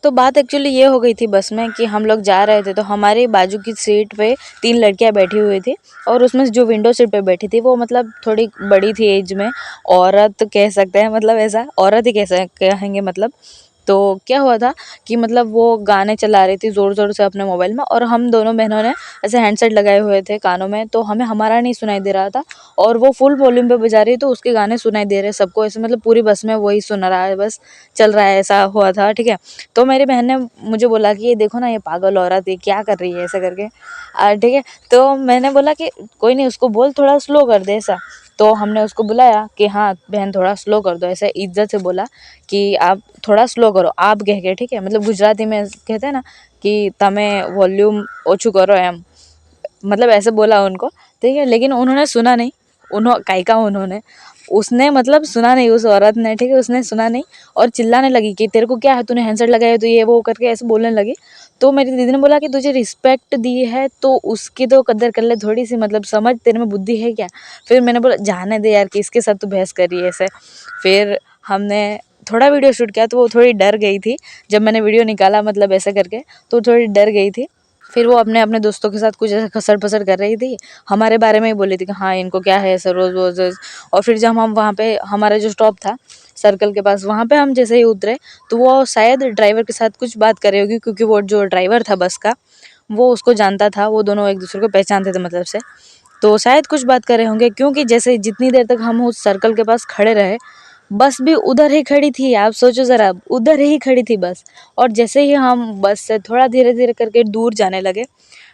तो बात एक्चुअली ये हो गई थी बस में कि हम लोग जा रहे थे, तो हमारे बाजू की सीट पे 3 लड़कियां बैठी हुई थी और उसमें से जो विंडो सीट पे बैठी थी वो मतलब थोड़ी बड़ी थी एज में, औरत कह सकते हैं, मतलब ऐसा औरत ही कहेंगे मतलब। तो क्या हुआ था कि मतलब वो गाने चला रही थी ज़ोर ज़ोर से अपने मोबाइल में, और हम दोनों बहनों ने ऐसे हैंडसेट लगाए हुए थे कानों में, तो हमें हमारा नहीं सुनाई दे रहा था और वो फुल वॉल्यूम पे बजा रही, तो उसके गाने सुनाई दे रहे सबको ऐसे, मतलब पूरी बस में वही सुन रहा है, बस चल रहा है, ऐसा हुआ था। ठीक है, तो मेरी बहन ने मुझे बोला कि ये देखो ना, ये पागल औरत, ये क्या कर रही है ऐसा करके। ठीक है, तो मैंने बोला कि कोई नहीं, उसको बोल थोड़ा स्लो कर दे ऐसा। तो हमने उसको बुलाया कि हाँ बहन थोड़ा स्लो कर दो, ऐसे इज्जत से बोला कि आप थोड़ा स्लो करो, आप कह के, ठीक है, मतलब गुजराती में कहते हैं ना कि तमे वॉल्यूम ओछू करो एम, मतलब ऐसे बोला उनको। ठीक है, लेकिन उन्होंने सुना नहीं, उन्होंने उसने मतलब सुना नहीं, उस औरत ने, ठीक है, उसने सुना नहीं और चिल्लाने लगी कि तेरे को क्या है, तूने हैंडसेट लगाया है, तो ये वो करके ऐसे बोलने लगी। तो मेरी दीदी ने बोला कि तुझे रिस्पेक्ट दी है तो उसकी तो कदर कर ले थोड़ी सी, मतलब समझ, तेरे में बुद्धि है क्या। फिर मैंने बोला जाने दे यार, किसके साथ तू बहस कर रही है ऐसे। फिर हमने थोड़ा वीडियो शूट किया, तो वो थोड़ी डर गई थी जब मैंने वीडियो निकाला, मतलब ऐसे करके, तो थोड़ी डर गई थी। फिर वो अपने अपने दोस्तों के साथ कुछ ऐसे खसर पसर कर रही थी, हमारे बारे में ही बोल रही थी कि हाँ इनको क्या है ऐसा रोज़ रोज़ रोज़। और फिर जब हम वहाँ पे, हमारा जो स्टॉप था सर्कल के पास, वहाँ पे हम जैसे ही उतरे, तो वो शायद ड्राइवर के साथ कुछ बात कर रही होगी, क्योंकि वो जो ड्राइवर था बस का, वो उसको जानता था, वो दोनों एक दूसरे को पहचानते थे मतलब से। तो शायद कुछ बात कर रहे होंगे, क्योंकि जैसे जितनी देर तक हम उस सर्कल के पास खड़े रहे, बस भी उधर ही खड़ी थी, आप सोचो ज़रा, उधर ही खड़ी थी बस। और जैसे ही हम बस से थोड़ा धीरे धीरे करके दूर जाने लगे,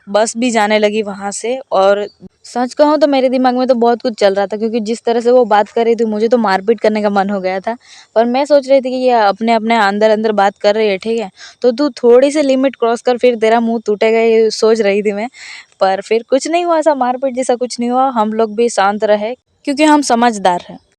बस भी जाने लगी वहाँ से। और सच कहूँ तो मेरे दिमाग में तो बहुत कुछ चल रहा था, क्योंकि जिस तरह से वो बात कर रही थी मुझे तो मारपीट करने का मन हो गया था। पर मैं सोच रही थी कि ये अपने अपने अंदर अंदर बात कर रही है, ठीक है, तो तू थोड़ी सी लिमिट क्रॉस कर, फिर तेरा मुंह टूटेगा, ये सोच रही थी मैं। पर फिर कुछ नहीं हुआ, ऐसा मारपीट जैसा कुछ नहीं हुआ, हम लोग भी शांत रहे, क्योंकि हम समझदार हैं।